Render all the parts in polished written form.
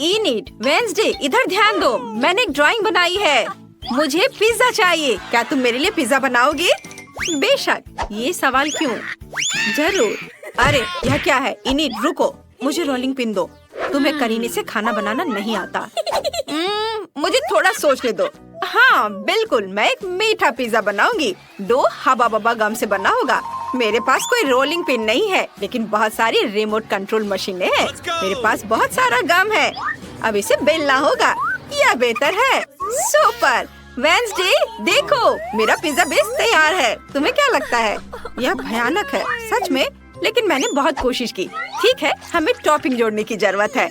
Init, Wednesday, इधर ध्यान दो। मैंने एक ड्राइंग बनाई है। मुझे पिज्जा चाहिए। क्या तुम मेरे लिए पिज्जा बनाओगे? बेशक। ये सवाल क्यों? जरूर। अरे यह क्या है? इनिट रुको, मुझे रोलिंग पिन दो। तुम्हें करीने से खाना बनाना नहीं आता। मुझे थोड़ा सोचने दो। हाँ बिल्कुल, मैं एक मीठा पिज्जा बनाऊंगी। डो हवा बबा गम से बना होगा। मेरे पास कोई रोलिंग पिन नहीं है, लेकिन बहुत सारी रिमोट कंट्रोल मशीनें हैं। मेरे पास बहुत सारा गम है। अब इसे बेलना होगा। यह बेहतर है। सुपर। वेंसडे देखो, मेरा पिज्जा बेस तैयार है। तुम्हें क्या लगता है? यह भयानक है सच में, लेकिन मैंने बहुत कोशिश की। ठीक है, हमें टॉपिंग जोड़ने की जरूरत है।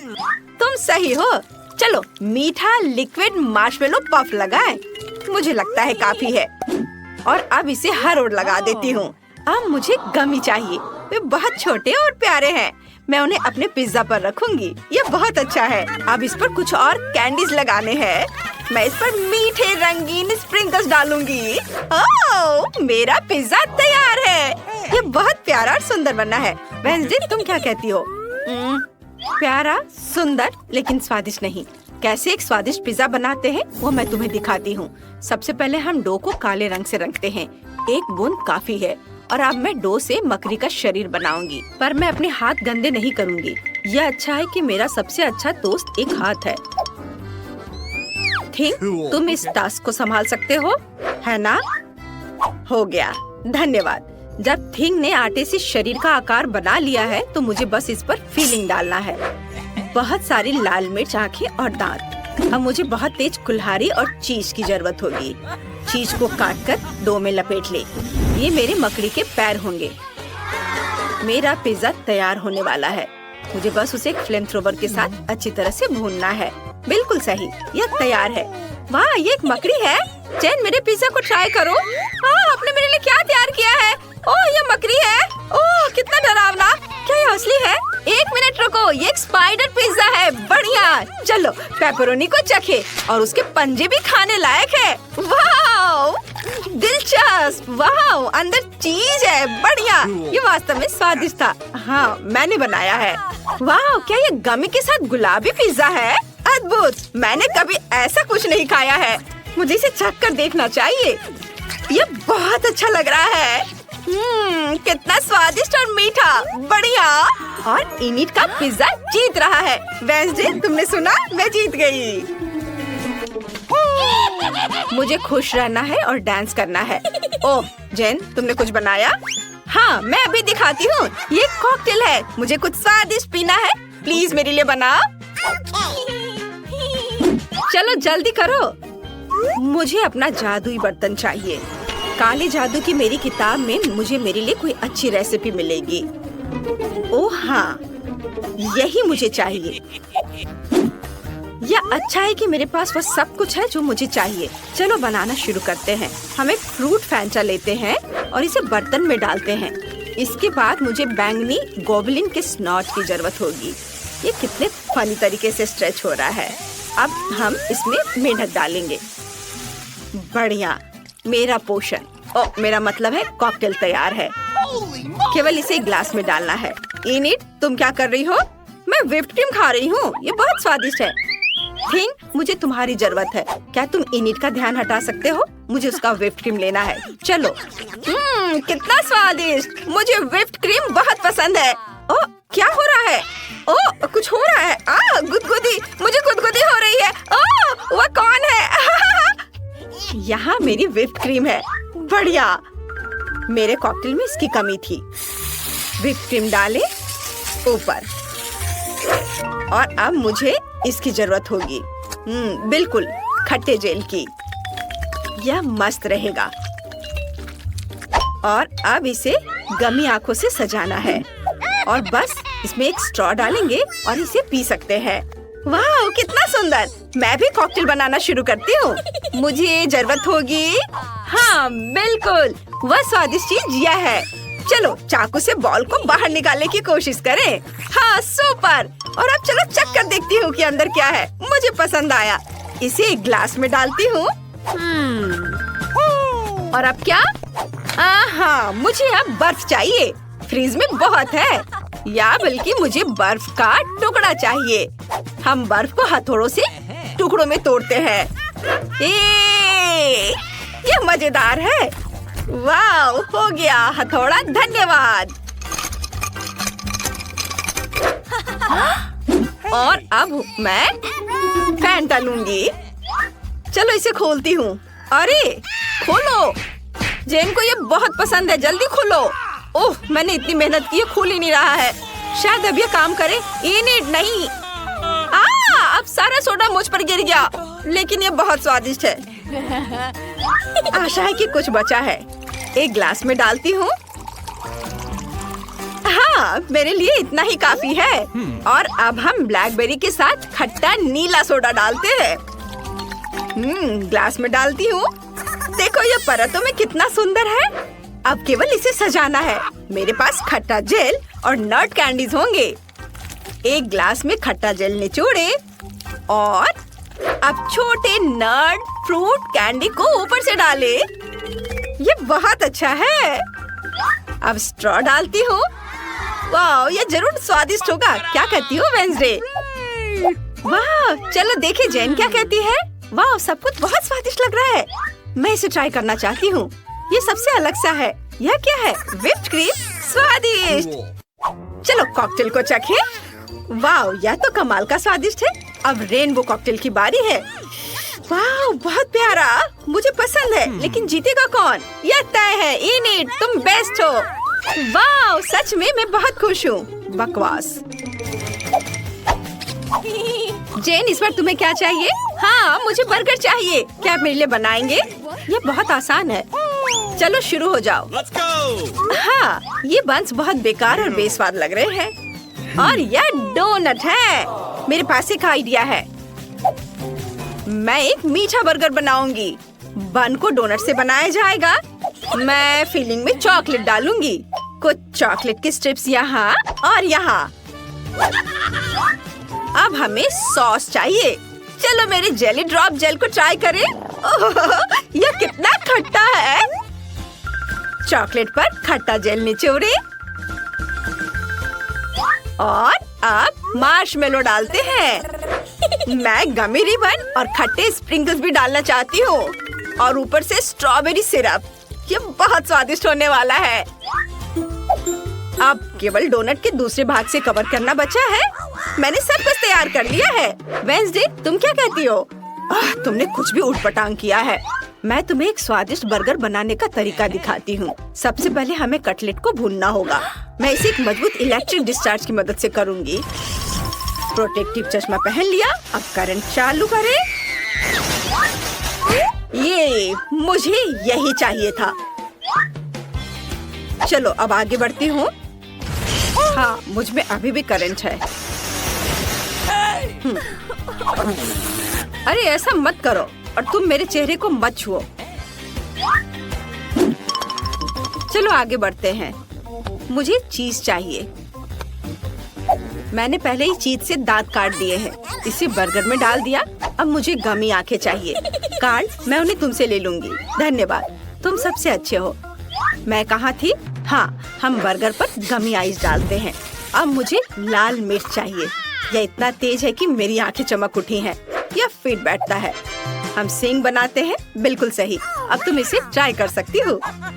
तुम सही हो। चलो मीठा लिक्विड मार्शमेलो पफ लगाएं। मुझे लगता है काफी है। और अब इसे हर ओर लगा देती हूँ। अब मुझे गमी चाहिए। वे बहुत छोटे और प्यारे हैं। मैं उन्हें अपने पिज्जा पर रखूंगी। ये बहुत अच्छा है। अब इस पर कुछ और कैंडीज लगाने हैं। मैं इस पर मीठे रंगीन स्प्रिंकल्स डालूंगी। ओह, मेरा पिज्जा तैयार है। ये बहुत प्यारा और सुंदर बना है। वेंसडे तुम क्या कहती हो? प्यारा, सुंदर, लेकिन स्वादिष्ट नहीं। कैसे एक स्वादिष्ट पिज्जा बनाते हैं वो मैं तुम्हें दिखाती हूँ। सबसे पहले हम डो को काले रंग से रंगते हैं। एक बूंद काफी है। और अब मैं डो से मकड़ी का शरीर बनाऊंगी, पर मैं अपने हाथ गंदे नहीं करूंगी। यह अच्छा है कि मेरा सबसे अच्छा दोस्त एक हाथ है। थिंक, तुम इस टास्क को संभाल सकते हो, है ना? हो गया, धन्यवाद। जब थिंग ने आटे से शरीर का आकार बना लिया है, तो मुझे बस इस पर फीलिंग डालना है। बहुत सारी लाल मिर्च, आँखें और दांत। अब मुझे बहुत तेज कुल्हाड़ी और चीज की जरूरत होगी। चीज को काटकर डो में लपेट ले। ये मेरे मकड़ी के पैर होंगे। मेरा पिज्जा तैयार होने वाला है। मुझे बस उसे एक फ्लेम थ्रोवर के साथ अच्छी तरह से भूनना है। बिल्कुल सही, यह तैयार है। वाह, ये एक मकड़ी है। चैन, मेरे पिज्जा को ट्राई करो। आपने मेरे लिए क्या तैयार किया है? ओह, ये मकड़ी है। ओह, कितना डरावना। क्या ये असली है? एक मिनट रुको, ये एक स्पाइडर पिज्जा है। बढ़िया। चलो पेपरोनी को चखे, और उसके पंजे भी खाने लायक है। वाह, दिलचस्प। वाह, अंदर चीज है। बढ़िया। ये वास्तव में स्वादिष्ट था। हाँ, मैंने बनाया है। वाह, क्या ये गमी के साथ गुलाबी पिज्जा है? अद्भुत। मैंने कभी ऐसा कुछ नहीं खाया है। मुझे इसे चख कर देखना चाहिए। ये बहुत अच्छा लग रहा है। कितना स्वादिष्ट और मीठा। बढ़िया। और इनिट का पिज्जा जीत रहा है। वेंसडे, तुमने सुना? मैं जीत गई। मुझे खुश रहना है और डांस करना है। ओह जेन, तुमने कुछ बनाया? हाँ, मैं अभी दिखाती हूँ। ये कॉकटेल है। मुझे कुछ स्वादिष्ट पीना है। प्लीज मेरे लिए बनाओ। चलो जल्दी करो। मुझे अपना जादुई बर्तन चाहिए। काले जादू की मेरी किताब में मुझे मेरे लिए कोई अच्छी रेसिपी मिलेगी। ओह हाँ, यही मुझे चाहिए। यह अच्छा है कि मेरे पास वह सब कुछ है जो मुझे चाहिए। चलो बनाना शुरू करते हैं। हम एक फ्रूट फैंटा लेते हैं और इसे बर्तन में डालते हैं। इसके बाद मुझे बैंगनी गोबलिन के स्नॉट की जरूरत होगी। ये कितने फनी तरीके से स्ट्रेच हो रहा है। अब हम इसमें मेंढक डालेंगे। बढ़िया, मेरा पोषण, मेरा मतलब है कॉकटेल तैयार है। केवल इसे ग्लास में डालना है। इनिट, तुम क्या कर रही हो? मैं व्हिप्ड क्रीम खा रही हूँ। ये बहुत स्वादिष्ट है। थिंग, मुझे तुम्हारी जरूरत है। क्या तुम इनिट का ध्यान हटा सकते हो? मुझे उसका व्हिप्ड क्रीम लेना है। चलो। कितना स्वादिष्ट। मुझे व्हिप्ड क्रीम बहुत पसंद है। ओह, क्या हो रहा है? ओह, कुछ हो रहा है। गुदगुदी, मुझे गुदगुदी हो रही है। ओह, वह कौन है? यहाँ मेरी व्हिप्ड क्रीम है। बढ़िया। मेरे कॉकटेल में इसकी कमी थी। व्हिप्ड क्रीम डालें ऊपर। और अब मुझे इसकी जरूरत होगी। बिल्कुल, खट्टे जेल की। यह मस्त रहेगा। और अब इसे गमी आंखों से सजाना है। और बस इसमें एक स्ट्रॉ डालेंगे और इसे पी सकते हैं। वाह, कितना सुंदर। मैं भी कॉकटेल बनाना शुरू करती हूँ। मुझे जरूरत होगी। हाँ बिल्कुल, वह स्वादिष्ट चीज यह है। चलो चाकू से बॉल को बाहर निकालने की कोशिश करें। हाँ सुपर। और अब चलो चख कर देखती हूँ कि अंदर क्या है। मुझे पसंद आया। इसे एक ग्लास में डालती हूँ। और अब क्या? हाँ, मुझे अब बर्फ चाहिए। फ्रीज में बहुत है। या बल्कि मुझे बर्फ का टुकड़ा चाहिए। हम बर्फ को हथौड़ों से टुकड़ों में तोड़ते हैं। ये मजेदार है। वाह, हो गया हथौड़ा, धन्यवाद। और अब मैं फैन डालूंगी। चलो इसे खोलती हूँ। अरे खोलो, जेन को ये बहुत पसंद है, जल्दी खोलो। ओह, मैंने इतनी मेहनत की, खुल ही नहीं रहा है। शायद अब ये काम करे। इनिट नहीं। अब सारा सोडा मुझ पर गिर गया, लेकिन ये बहुत स्वादिष्ट है। आशा है कि कुछ बचा है। एक ग्लास में डालती हूँ। हाँ, मेरे लिए इतना ही काफी है। और अब हम ब्लैकबेरी के साथ खट्टा नीला सोडा डालते हैं। ग्लास में डालती हूँ। देखो ये परतों में कितना सुंदर है। अब केवल इसे सजाना है। मेरे पास खट्टा जेल और नट कैंडीज होंगे। एक ग्लास में खट्टा जेल निचोड़े और अब छोटे नट फ्रूट कैंडी को ऊपर से डाले। ये बहुत अच्छा है। अब स्ट्रॉ डालती हूँ। वाह, ये जरूर स्वादिष्ट होगा। क्या कहती हो वेंसडे? वाह, चलो देखे जेन क्या कहती है। वाह, सब कुछ बहुत स्वादिष्ट लग रहा है। मैं इसे ट्राई करना चाहती हूँ। ये सबसे अलग सा है। यह क्या है? व्हिप्ड क्रीम, स्वादिष्ट। चलो कॉकटेल को चखें। वाह, यह तो कमाल का स्वादिष्ट है। अब रेनबो कॉकटेल की बारी है। वाह, बहुत प्यारा, मुझे पसंद है। लेकिन जीतेगा कौन? यह तय है। इनिट, तुम बेस्ट हो। वाह, सच में मैं बहुत खुश हूँ। बकवास। जेन, इस बार तुम्हें क्या चाहिए? हाँ, मुझे बर्गर चाहिए। क्या आप मेरे लिए बनाएंगे? ये बहुत आसान है। चलो शुरू हो जाओ। हाँ, ये बंस बहुत बेकार और बेस्वाद लग रहे हैं। और यह डोनट है। मेरे पास एक आइडिया है। मैं एक मीठा बर्गर बनाऊंगी। बन को डोनट से बनाया जाएगा। मैं फिलिंग में चॉकलेट डालूंगी। कुछ चॉकलेट की स्ट्रिप्स यहाँ और यहाँ। अब हमें सॉस चाहिए। चलो मेरे जेली ड्रॉप जेल को ट्राई करें। यह कितना खट्टा है। चॉकलेट पर खट्टा जेल निचोड़े और अब मार्शमेलो डालते हैं। मैं गमी रिबन और खट्टे स्प्रिंकल्स भी डालना चाहती हूँ और ऊपर से स्ट्रॉबेरी सिरप। ये बहुत स्वादिष्ट होने वाला है। अब केवल डोनट के दूसरे भाग से कवर करना बचा है। मैंने सब कुछ तैयार कर लिया है। वेंसडे, तुम क्या कहती हो? तुमने कुछ भी उठपटांग किया है। मैं तुम्हें एक स्वादिष्ट बर्गर बनाने का तरीका दिखाती हूँ। सबसे पहले हमें कटलेट को भूनना होगा। मैं इसे एक मजबूत इलेक्ट्रिक डिस्चार्ज की मदद से करूँगी। प्रोटेक्टिव चश्मा पहन लिया। अब करंट चालू करें। ये मुझे यही चाहिए था। चलो अब आगे बढ़ती हूँ। हाँ, मुझ में अभी भी करंट है। अरे ऐसा मत करो और तुम मेरे चेहरे को मत छुओ। चलो आगे बढ़ते हैं। मुझे चीज चाहिए। मैंने पहले ही चीज से दांत काट दिए हैं। इसे बर्गर में डाल दिया। अब मुझे गमी आंखें चाहिए। कार्ड मैं उन्हें तुमसे ले लूंगी। धन्यवाद, तुम सबसे अच्छे हो। मैं कहाँ थी? हाँ, हम बर्गर पर गमी आइस डालते हैं। अब मुझे लाल मिर्च चाहिए। यह इतना तेज है कि मेरी आंखें चमक उठी हैं। यह फिट बैठता है। हम सिंग बनाते हैं। बिल्कुल सही। अब तुम इसे ट्राई कर सकती हो।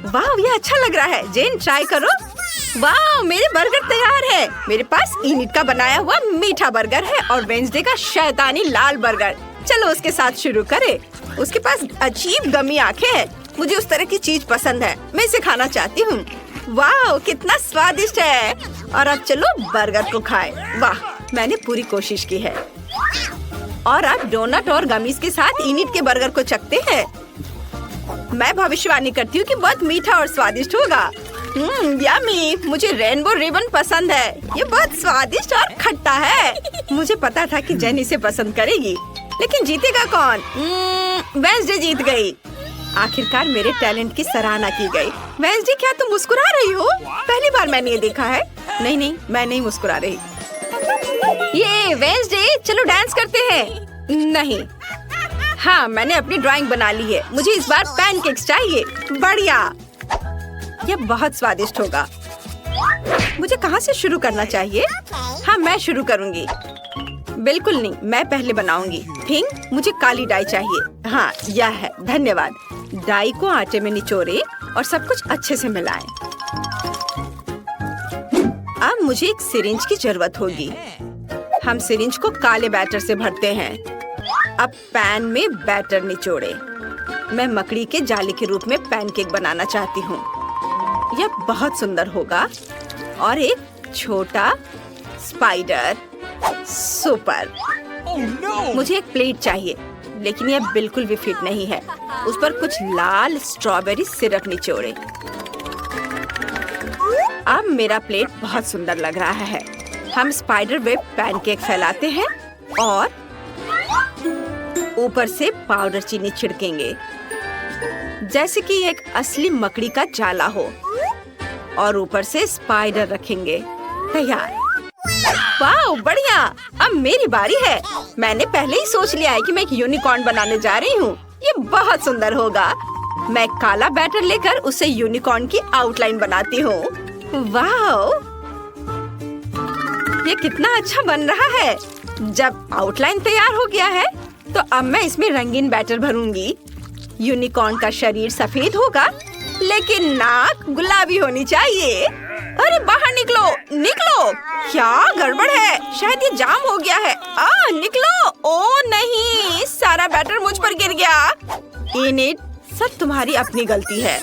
वाह, यह अच्छा लग रहा है। जेन, ट्राई करो। वाह, मेरे बर्गर तैयार है। मेरे पास इनिट का बनाया हुआ मीठा बर्गर है और वेंसडे का शैतानी लाल बर्गर। चलो उसके साथ शुरू करें। उसके पास अजीब गमी आंखें हैं। मुझे उस तरह की चीज पसंद है। मैं इसे खाना चाहती हूँ। वाह, कितना स्वादिष्ट है। और अब चलो बर्गर को खाएं। वाह, मैंने पूरी कोशिश की है। और अब डोनट और गमीज के साथ इनिट के बर्गर को चखते हैं। मैं भविष्यवाणी करती हूँ कि बहुत मीठा और स्वादिष्ट होगा। यम्मी, मुझे रेनबो रिबन पसंद है। ये बहुत स्वादिष्ट और खट्टा है। मुझे पता था कि जेन इसे पसंद करेगी, लेकिन जीतेगा कौन? वेंसडे जीत गई। आखिरकार मेरे टैलेंट की सराहना की गई। वेंसडे, क्या तुम मुस्कुरा रही हो? पहली बार मैंने ये देखा है। नहीं, मैं नहीं मुस्कुरा रही। ये वेंसडे, चलो डांस करते हैं। नहीं। हाँ, मैंने अपनी ड्राइंग बना ली है। मुझे इस बार पैनकेक्स चाहिए। बढ़िया, यह बहुत स्वादिष्ट होगा। मुझे कहाँ से शुरू करना चाहिए? हाँ, मैं शुरू करूँगी। बिल्कुल नहीं, मैं पहले बनाऊंगी। ठीक, मुझे काली डाई चाहिए। हाँ, यह है। धन्यवाद। डाई को आटे में निचोड़े और सब कुछ अच्छे से मिलाएं। अब मुझे एक सिरिंज की जरूरत होगी। हम सिरिंज को काले बैटर से भरते हैं। अब पैन में बैटर निचोड़े। मैं मकड़ी के जाली के रूप में पैनकेक बनाना चाहती हूँ। यह बहुत सुंदर होगा। और एक छोटा स्पाइडर। सुपर। मुझे एक प्लेट चाहिए, लेकिन यह बिल्कुल भी फिट नहीं है। उस पर कुछ लाल स्ट्रॉबेरी सिरप निचोड़े। अब मेरा प्लेट बहुत सुंदर लग रहा है। हम स्पाइडर वेब पैनकेक फैलाते हैं और ऊपर से पाउडर चीनी छिड़केंगे, जैसे कि एक असली मकड़ी का जाला हो। और ऊपर से स्पाइडर रखेंगे। तैयार। वाह, बढ़िया। अब मेरी बारी है। मैंने पहले ही सोच लिया है कि मैं एक यूनिकॉर्न बनाने जा रही हूँ। ये बहुत सुंदर होगा। मैं काला बैटर लेकर उसे यूनिकॉर्न की आउटलाइन बनाती हूँ। वाह, ये कितना अच्छा बन रहा है। जब आउटलाइन तैयार हो गया है, तो अब मैं इसमें रंगीन बैटर भरूंगी। यूनिकॉर्न का शरीर सफेद होगा, लेकिन नाक गुलाबी होनी चाहिए। अरे बाहर निकलो, निकलो। क्या गड़बड़ है? शायद ये जाम हो गया है। निकलो। ओ नहीं, सारा बैटर मुझ पर गिर गया। इनिट, सब तुम्हारी अपनी गलती है,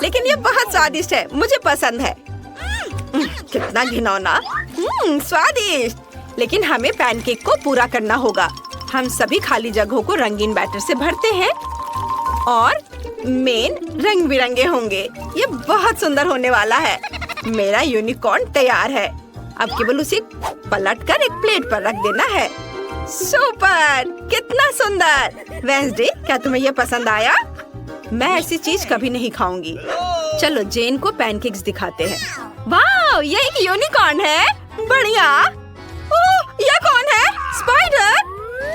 लेकिन ये बहुत स्वादिष्ट है। मुझे पसंद है। कितना घिनौना। स्वादिष्ट। लेकिन हमें पैनकेक को पूरा करना होगा। हम सभी खाली जगहों को रंगीन बैटर से भरते हैं और मेन रंग बिरंगे होंगे। ये बहुत सुंदर होने वाला है। मेरा यूनिकॉर्न तैयार है। अब केवल उसे पलटकर एक प्लेट पर रख देना है। सुपर, कितना सुंदर। वेंसडे, क्या तुम्हें यह पसंद आया? मैं ऐसी चीज कभी नहीं खाऊंगी। चलो जेन को पैनकेक्स दिखाते हैं। वाह, ये एक यूनिकॉर्न है। बढ़िया। ओह, यह कौन है? स्पाइडर।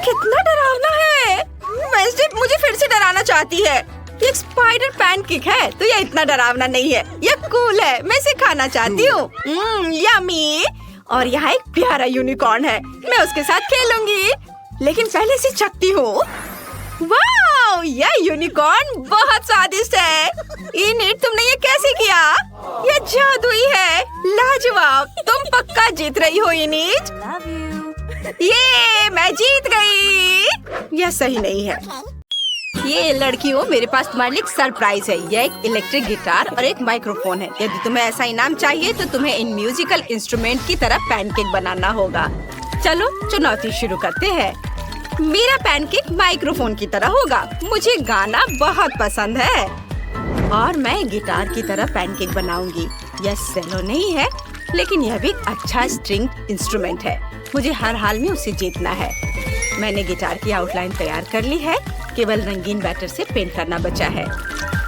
कितना डरावना है। वेंसडे मुझे फिर से डराना चाहती है। ये एक स्पाइडर पैनकेक है, तो यह इतना डरावना नहीं है। यह कूल है। मैं इसे खाना चाहती हूँ। यम्मी। और यहाँ एक प्यारा यूनिकॉर्न है। मैं उसके साथ खेलूंगी, लेकिन पहले इसे चखती हूँ। वाह, यह यूनिकॉर्न बहुत स्वादिष्ट है। इनिट, तुमने ये कैसे किया? यह जादुई है। लाजवाब। तुम पक्का जीत रही हो इनिट। ये मैं जीत गई। यह सही नहीं है। ये लड़कियों, मेरे पास तुम्हारे लिए एक सरप्राइज है। यह एक इलेक्ट्रिक गिटार और एक माइक्रोफोन है। यदि तुम्हें ऐसा इनाम चाहिए, तो तुम्हें इन म्यूजिकल इंस्ट्रूमेंट की तरह पैनकेक बनाना होगा। चलो चुनौती शुरू करते हैं। मेरा पैनकेक माइक्रोफोन की तरह होगा। मुझे गाना बहुत पसंद है और मैं गिटार की तरह पैनकेक बनाऊंगी। यह सेलो नहीं है, लेकिन यह भी एक अच्छा स्ट्रिंग इंस्ट्रूमेंट है। मुझे हर हाल में उसे जीतना है। मैंने गिटार की आउटलाइन तैयार कर ली है। केवल रंगीन बैटर से पेंट करना बचा है।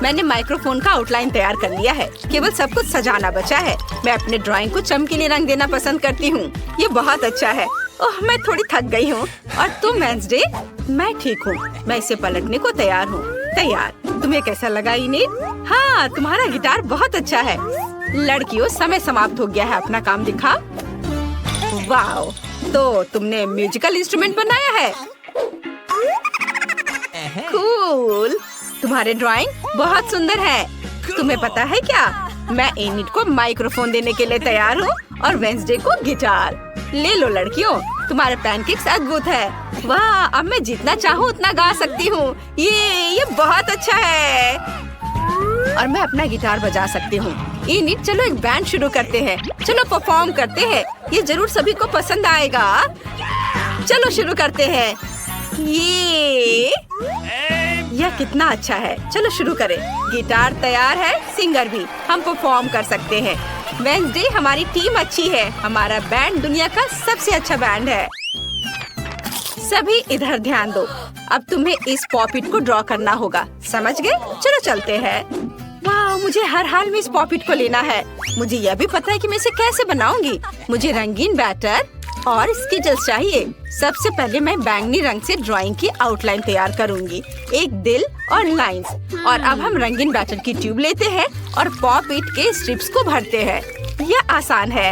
मैंने माइक्रोफोन का आउटलाइन तैयार कर लिया है। केवल सब कुछ सजाना बचा है। मैं अपने ड्राइंग को चमकीले रंग देना पसंद करती हूँ। ये बहुत अच्छा है। ओह, मैं थोड़ी थक गई हूँ। और तुम वेंसडे? मैं ठीक हूँ। मैं इसे पलटने को तैयार हूँ। तैयार। तुम्हें कैसा लगा इनिट? हाँ, तुम्हारा गिटार बहुत अच्छा है। लड़कियों, समय समाप्त हो गया है। अपना काम दिखा। वाह, तो तुमने म्यूजिकल इंस्ट्रूमेंट बनाया है। कूल। तुम्हारे ड्राइंग बहुत सुंदर है। तुम्हें पता है क्या? मैं इनिट को माइक्रोफोन देने के लिए तैयार हूँ और वेंसडे को गिटार। ले लो लड़कियों, तुम्हारे पैनकेक्स अद्भुत है। वाह, अब मैं जितना चाहूँ उतना गा सकती हूँ। ये बहुत अच्छा है। और मैं अपना गिटार बजा सकती हूँ। इनिट, चलो एक बैंड शुरू करते हैं। चलो परफॉर्म करते हैं। ये जरूर सभी को पसंद आएगा। चलो शुरू करते हैं। यह कितना अच्छा है। चलो शुरू करें। गिटार तैयार है, सिंगर भी। हम परफॉर्म कर सकते हैं। वेंसडे, हमारी टीम अच्छी है। हमारा बैंड दुनिया का सबसे अच्छा बैंड है। सभी इधर ध्यान दो। अब तुम्हें इस पॉपिट को ड्रॉ करना होगा। समझ गए? चलो चलते हैं। वाह, मुझे हर हाल में इस पॉपिट को लेना है। मुझे यह भी पता है कि मैं इसे कैसे बनाऊंगी। मुझे रंगीन बैटर और स्किटल्स चाहिए। सबसे पहले मैं बैंगनी रंग से ड्राइंग की आउटलाइन तैयार करूंगी। एक दिल और लाइंस। और अब हम रंगीन बैटर की ट्यूब लेते हैं और पॉपिट के स्ट्रिप्स को भरते हैं। यह आसान है।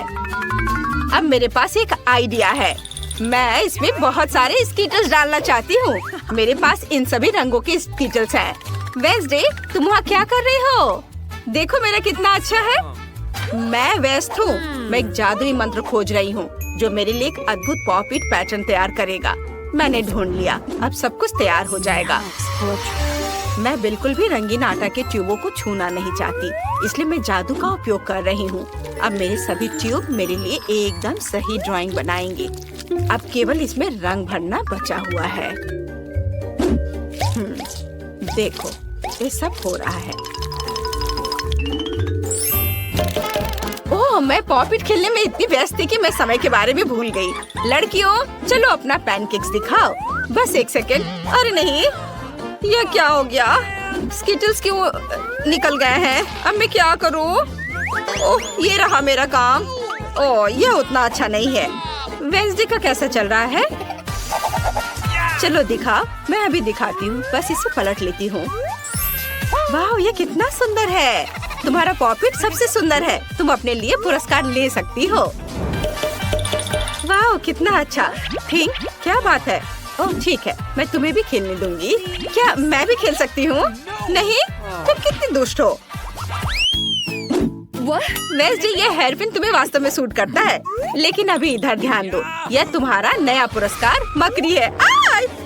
अब मेरे पास एक आइडिया है। मैं इसमें बहुत सारे स्कीटर्स डालना चाहती हूँ। मेरे पास इन सभी रंगों के स्कीटर्स हैं। वेंसडे, तुम वहाँ क्या कर रही हो? देखो मेरा कितना अच्छा है। मैं व्यस्त हूँ। मैं एक जादुई मंत्र खोज रही हूँ जो मेरे लिए एक अद्भुत पॉप-इट पैटर्न तैयार करेगा। मैंने ढूंढ लिया। अब सब कुछ तैयार हो जाएगा। मैं बिल्कुल भी रंगीन आटा के ट्यूबों को छूना नहीं चाहती, इसलिए मैं जादू का उपयोग कर रही हूँ। अब मेरे सभी ट्यूब मेरे लिए एकदम सही ड्राइंग बनाएंगे। अब केवल इसमें रंग भरना बचा हुआ है। देखो, ये सब हो रहा है। ओह, मैं पॉप-इट खेलने में इतनी व्यस्त थी कि मैं समय के बारे में भूल गई। लड़कियों, चलो अपना पैनकेक्स दिखाओ। बस एक सेकेंड। अरे नहीं, यह क्या हो गया? स्किटल्स क्यों निकल गए हैं? अब मैं क्या करूं? ओह, ये रहा मेरा काम। ओह, यह उतना अच्छा नहीं है। वेंसडे का कैसा चल रहा है? चलो दिखा। मैं अभी दिखाती हूँ। बस इसे पलट लेती हूँ। वाह, ये कितना सुंदर है। तुम्हारा पॉप-इट सबसे सुंदर है। तुम अपने लिए पुरस्कार ले सकती हो। वाह, कितना अच्छा। थिंक, क्या बात है? ओह ठीक है, मैं तुम्हें भी खेलने दूंगी। क्या मैं भी खेल सकती हूँ? नहीं, तुम कितनी दुष्ट हो। वेंसडे, ये हेयरपिन तुम्हें वास्तव में सूट करता है। लेकिन अभी इधर ध्यान दो। यह तुम्हारा नया पुरस्कार मकड़ी है।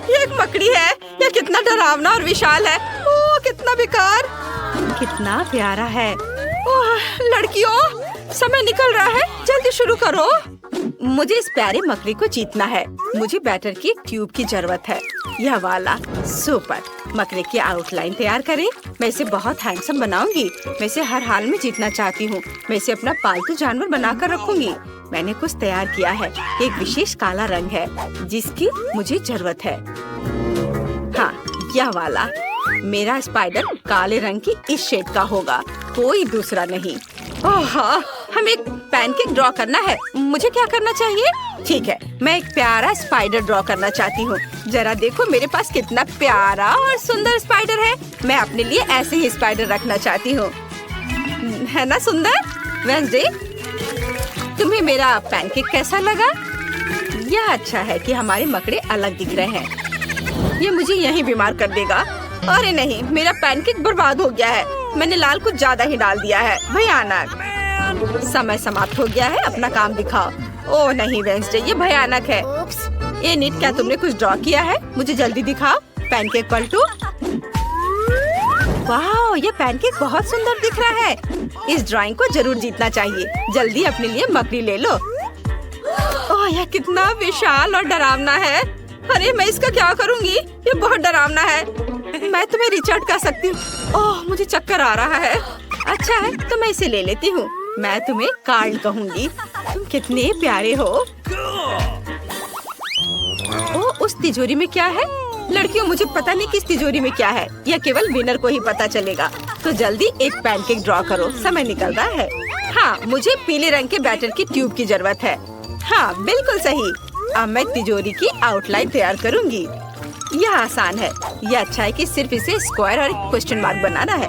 ये एक मकड़ी है। यह कितना डरावना और विशाल है। ओह, कितना बेकार। कितना प्यारा है। ओह, लड़कियों, समय निकल रहा है। जल्दी शुरू करो। मुझे इस प्यारे मकड़ी को जीतना है। मुझे बैटर की एक ट्यूब की जरूरत है। यह वाला। सुपर। मकड़ी की आउटलाइन तैयार करें। मैं इसे बहुत हैंडसम बनाऊंगी। मैं इसे हर हाल में जीतना चाहती हूँ। मैं इसे अपना पालतू जानवर बनाकर रखूंगी। मैंने कुछ तैयार किया है। एक विशेष काला रंग है जिसकी मुझे जरूरत है। हाँ, यह वाला। मेरा स्पाइडर काले रंग की इस शेड का होगा, कोई दूसरा नहीं। ओह, हमें एक पैनकेक ड्रॉ करना है। मुझे क्या करना चाहिए? ठीक है, मैं एक प्यारा स्पाइडर ड्रॉ करना चाहती हूँ। जरा देखो मेरे पास कितना प्यारा और सुंदर स्पाइडर है। मैं अपने लिए ऐसे ही स्पाइडर रखना चाहती हूँ। है ना सुंदर? वेंसडे, तुम्हें मेरा पैनकेक कैसा लगा? यह अच्छा है कि हमारे मकड़े अलग दिख रहे हैं। ये मुझे यहीं बीमार कर देगा। अरे नहीं, मेरा पैनकेक बर्बाद हो गया है। मैंने लाल कुछ ज्यादा ही डाल दिया है। भयानक। समय समाप्त हो गया है। अपना काम दिखाओ। ओह नहीं वेंसडे, ये भयानक है। ये नीट, क्या तुमने कुछ ड्रॉ किया है? मुझे जल्दी दिखाओ। पैनकेक पलटू। वाह, ये पैनकेक बहुत सुंदर दिख रहा है। इस ड्राइंग को जरूर जीतना चाहिए। जल्दी अपने लिए मकड़ी ले लो। ओह, यह कितना विशाल और डरावना है। अरे मैं इसका क्या करूँगी? ये बहुत डरावना है। मैं तुम्हें रिचर्ड कर सकती हूँ। ओह, मुझे चक्कर आ रहा है। अच्छा है, तो मैं इसे ले लेती हूँ। मैं तुम्हें कार्ल कहूँगी। तुम कितने प्यारे हो। ओह, उस तिजोरी में क्या है? लड़कियों, मुझे पता नहीं कि इस तिजोरी में क्या है। यह केवल विनर को ही पता चलेगा। तो जल्दी एक पैनकेक ड्रॉ करो। समय निकल रहा है। हाँ, मुझे पीले रंग के बैटर की ट्यूब की जरूरत है। हाँ, बिल्कुल सही। अब मैं तिजोरी की आउटलाइन तैयार करूँगी। यह आसान है। यह अच्छा है कि सिर्फ इसे स्क्वायर और एक क्वेश्चन मार्क बनाना है।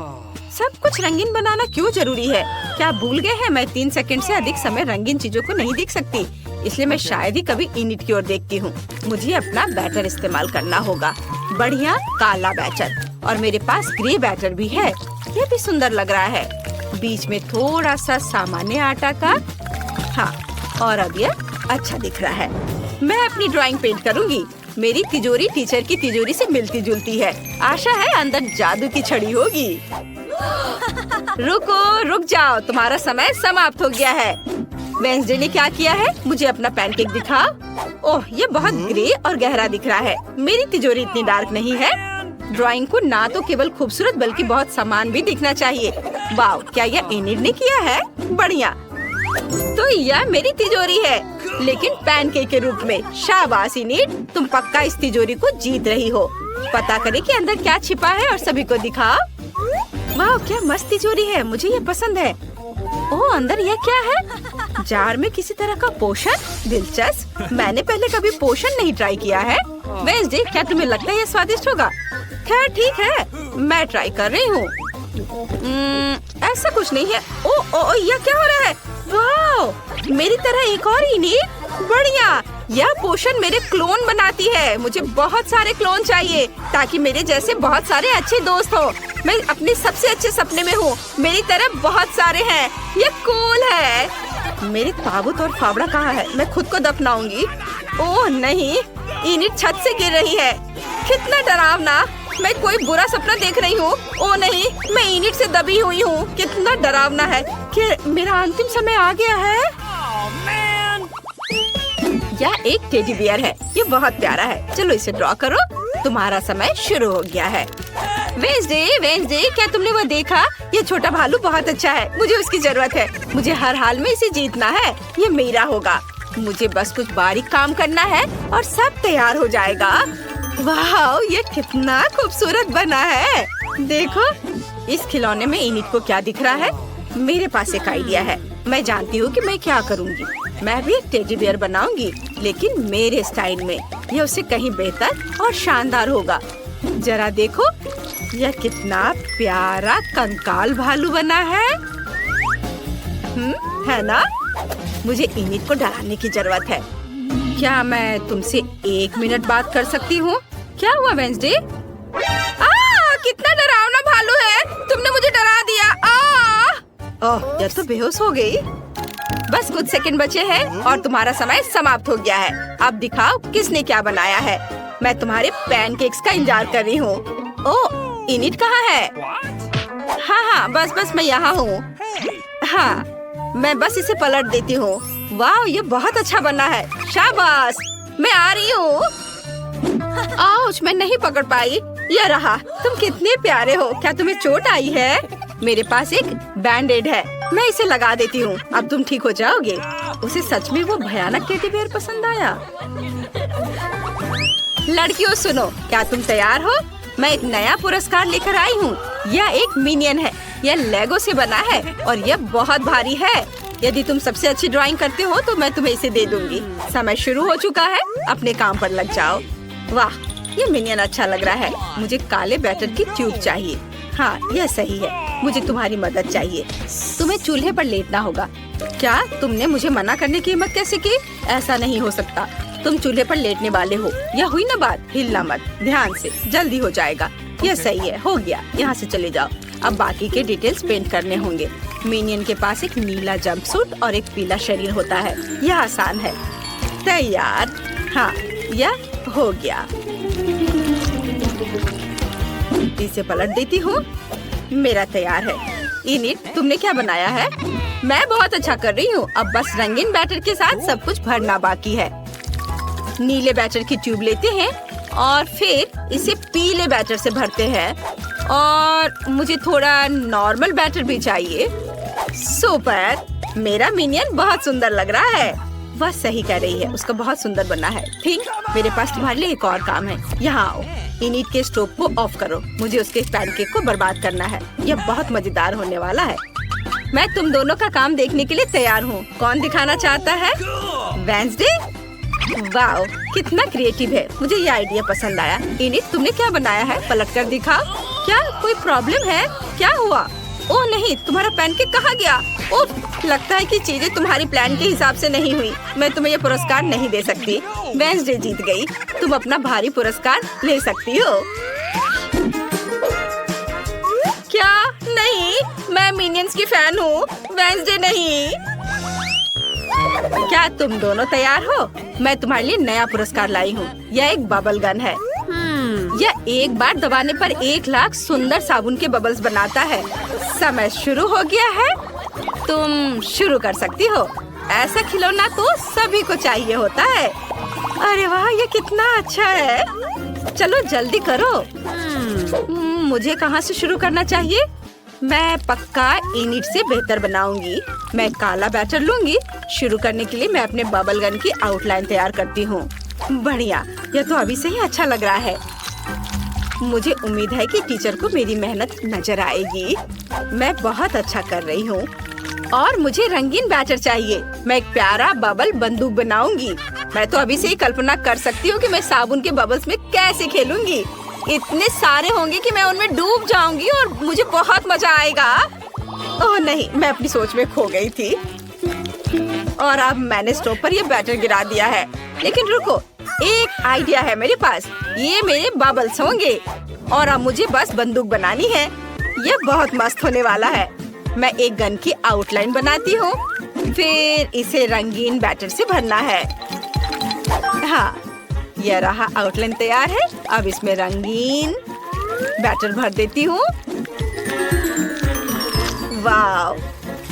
सब कुछ रंगीन बनाना क्यों जरूरी है? क्या भूल गए हैं? मैं 3 सेकंड से अधिक समय रंगीन चीजों को नहीं देख सकती, इसलिए मैं शायद ही कभी इनिट की ओर देखती हूँ। मुझे अपना बैटर इस्तेमाल करना होगा। बढ़िया काला बैटर, और मेरे पास ग्रे बैटर भी है। यह भी सुंदर लग रहा है। बीच में थोड़ा सा सामान्य आटा का। हाँ, और अब यह अच्छा दिख रहा है। मैं अपनी ड्राइंग पेंट करूँगी। मेरी तिजोरी टीचर की तिजोरी से मिलती जुलती है। आशा है अंदर जादू की छड़ी होगी। रुक जाओ, तुम्हारा समय समाप्त हो गया है। वेंसडे ने क्या किया है? मुझे अपना पैनकेक दिखाओ। ओह, ये बहुत ग्रे और गहरा दिख रहा है। मेरी तिजोरी इतनी डार्क नहीं है। ड्राइंग को ना तो केवल खूबसूरत बल्कि बहुत समान भी दिखना चाहिए। वाह, क्या यह एनिड ने किया है? बढ़िया। तो यह मेरी तिजोरी है, लेकिन पैनकेक के रूप में। शाबाश इनिड, तुम पक्का इस तिजोरी को जीत रही हो। पता करें कि अंदर क्या छिपा है और सभी को दिखाओ। वाह, क्या मस्त तिजोरी है। मुझे ये पसंद है। ओह, अंदर यह क्या है? जार में किसी तरह का पोषण। दिलचस्प। मैंने पहले कभी पोषण नहीं ट्राई किया है। वेंसडे, क्या तुम्हें लगता है ये स्वादिष्ट होगा? खैर ठीक है, मैं ट्राई कर रही हूँ। ऐसा कुछ नहीं है। ओह, यह क्या हो रहा है? वाह, मेरी तरह एक और इनिट, बढ़िया। यह पोशन मेरे क्लोन बनाती है। मुझे बहुत सारे क्लोन चाहिए ताकि मेरे जैसे बहुत सारे अच्छे दोस्त हो। मैं अपने सबसे अच्छे सपने में हूँ। मेरी तरह बहुत सारे हैं। ये कूल है। मेरी ताबूत और फावड़ा कहाँ है? मैं खुद को दफनाऊंगी। ओह नहीं, इनिट छत से गिर रही है। कितना डरावना। मैं कोई बुरा सपना देख रही हूँ। ओह नहीं, मैं इनिट से दबी हुई हूँ। कितना डरावना है कि मेरा अंतिम समय आ गया है। यह एक टेडी बियर है। ये बहुत प्यारा है। चलो इसे ड्रॉ करो। तुम्हारा समय शुरू हो गया है। वेंसडे, क्या तुमने वो देखा? ये छोटा भालू बहुत अच्छा है। मुझे उसकी जरूरत है। मुझे हर हाल में इसे जीतना है। ये मेरा होगा। मुझे बस कुछ बारीक काम करना है और सब तैयार हो जाएगा। वाह, ये कितना खूबसूरत बना है। देखो, इस खिलौने में इनिट को क्या दिख रहा है? मेरे पास एक आइडिया है। मैं जानती हूँ कि मैं क्या करूँगी। मैं भी एक टेडी बियर बनाऊंगी, लेकिन मेरे स्टाइल में। यह उससे कहीं बेहतर और शानदार होगा। जरा देखो, यह कितना प्यारा कंकाल भालू बना है। है ना? मुझे इनिट को डराने की जरूरत है। क्या मैं तुमसे 1 मिनट बात कर सकती हूँ? क्या हुआ वेंसडे? कितना डरावना भालू है। तुमने मुझे डरा दिया। ओह, यह तो बेहोश हो गई। बस कुछ सेकंड बचे हैं और तुम्हारा समय समाप्त हो गया है। अब दिखाओ किसने क्या बनाया है। मैं तुम्हारे पैनकेक्स का इंतजार कर रही हूँ। ओह, इनिट कहाँ है? हाँ, बस मैं यहाँ हूँ। हाँ, मैं बस इसे पलट देती हूँ। वाह, ये बहुत अच्छा बना है। शाबाश, मैं आ रही हूँ। आउच, मैं नहीं पकड़ पाई। यह रहा। तुम कितने प्यारे हो। क्या तुम्हें चोट आई है? मेरे पास एक बैंडेड है। मैं इसे लगा देती हूँ। अब तुम ठीक हो जाओगे। उसे सच में वो भयानक टेडी बियर पसंद आया। लड़कियों सुनो, क्या तुम तैयार हो? मैं एक नया पुरस्कार लेकर आई हूँ। यह एक मिनियन है। यह लेगो से बना है और यह बहुत भारी है। यदि तुम सबसे अच्छी ड्राइंग करते हो तो मैं तुम्हें इसे दे दूंगी। समय शुरू हो चुका है। अपने काम पर लग जाओ। वाह, ये मिनियन अच्छा लग रहा है। मुझे काले बैटर की ट्यूब चाहिए। हाँ, यह सही है। मुझे तुम्हारी मदद चाहिए। तुम्हें चूल्हे पर लेटना होगा। क्या तुमने मुझे मना करने की हिम्मत कैसे की? ऐसा नहीं हो सकता। तुम चूल्हे पर लेटने वाले हो। यह हुई ना बात। हिलना मत। ध्यान से, जल्दी हो जाएगा। यह सही है। हो गया। यहाँ से चले जाओ। अब बाकी के डिटेल्स पेंट करने होंगे। मिनियन के पास एक नीला जंपसूट और एक पीला शरीर होता है। यह आसान है। तैयार। हाँ, यह हो गया। इसे पलट देती हूँ। मेरा तैयार है। इनिट, तुमने क्या बनाया है? मैं बहुत अच्छा कर रही हूँ। अब बस रंगीन बैटर के साथ सब कुछ भरना बाकी है। नीले बैटर की ट्यूब लेते हैं और फिर इसे पीले बैटर से भरते हैं। और मुझे थोड़ा नॉर्मल बैटर भी चाहिए। सुपर, मेरा मिनियन बहुत सुंदर लग रहा है। वह सही कह रही है। उसका बहुत सुंदर बना है। ठीक, मेरे पास तुम्हारे लिए एक और काम है। यहाँ आओ। इनिट के स्टोव को ऑफ करो। मुझे उसके पैनकेक को बर्बाद करना है। यह बहुत मजेदार होने वाला है। मैं तुम दोनों का काम देखने के लिए तैयार हूँ। कौन दिखाना चाहता है? वेंसडे? वाओ, कितना क्रिएटिव है। मुझे ये आइडिया पसंद आया। इनिट, तुमने क्या बनाया है? पलट कर दिखाओ। क्या कोई प्रॉब्लम है? क्या हुआ? ओह नहीं, तुम्हारा पैनकेक कहाँ गया? ओह, लगता है कि चीजें तुम्हारी प्लान के हिसाब से नहीं हुई। मैं तुम्हें ये पुरस्कार नहीं दे सकती। वेंसडे जीत गई। तुम अपना भारी पुरस्कार ले सकती हो। क्या? नहीं, मैं मिनियंस की फैन हूँ। वेंसडे नहीं। क्या तुम दोनों तैयार हो? मैं तुम्हारे लिए नया पुरस्कार लाई हूँ। यह एक बबल गन है। यह एक बार दबाने पर 1 लाख सुंदर साबुन के बबल्स बनाता है। समय शुरू हो गया है। तुम शुरू कर सकती हो। ऐसा खिलौना तो सभी को चाहिए होता है। अरे वाह, ये कितना अच्छा है। चलो जल्दी करो। मुझे कहाँ से शुरू करना चाहिए? मैं पक्का इनिट से बेहतर बनाऊंगी। मैं काला बैटर लूंगी। शुरू करने के लिए मैं अपने बबल गन की आउटलाइन तैयार करती हूँ। बढ़िया, यह तो अभी से ही अच्छा लग रहा है। मुझे उम्मीद है कि टीचर को मेरी मेहनत नजर आएगी। मैं बहुत अच्छा कर रही हूँ। और मुझे रंगीन बैटर चाहिए। मैं एक प्यारा बबल बंदूक बनाऊंगी। मैं तो अभी से ही कल्पना कर सकती हूँ कि मैं साबुन के बबल्स में कैसे खेलूंगी। इतने सारे होंगे कि मैं उनमें डूब जाऊंगी और मुझे बहुत मजा आएगा। ओह नहीं, मैं अपनी सोच में खो गई थी। और अब मैंने स्टोव पर ये बैटर गिरा दिया है। लेकिन रुको, एक आइडिया है मेरे पास। ये मेरे बबल्स होंगे और अब मुझे बस बंदूक बनानी है। ये बहुत मस्त होने वाला है। मैं एक गन की आउटलाइन बनाती हूँ, फिर इसे रंगीन बैटर से भरना है। हाँ, यह रहा आउटलाइन तैयार है। अब इसमें रंगीन बैटर भर देती हूँ। वाव,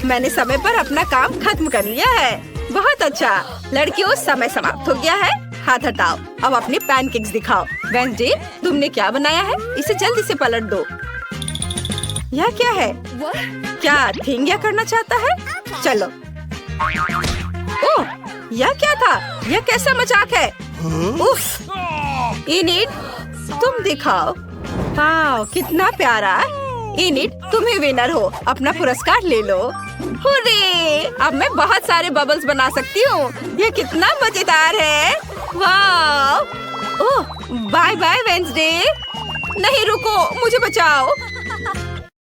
मैंने समय पर अपना काम खत्म कर लिया है। बहुत अच्छा। लड़कियों, समय समाप्त हो गया है। हाथ हटाओ, अब अपने पैनकेक्स दिखाओ। वेंसडे, तुमने क्या बनाया है? इसे जल्दी से पलट दो। यह क्या है? क्या थिंग करना चाहता है? चलो। ओह, यह क्या था? यह कैसा मजाक है? उफ! इनिट, तुम दिखाओ। वाह, कितना प्यारा। इनिट, तुम ही विनर हो। अपना पुरस्कार ले लो। हुर्रे! अब मैं बहुत सारे बबल्स बना सकती हूँ। यह कितना मजेदार है। वाह! ओह, बाय बाय वेंसडे। नहीं रुको, मुझे बचाओ।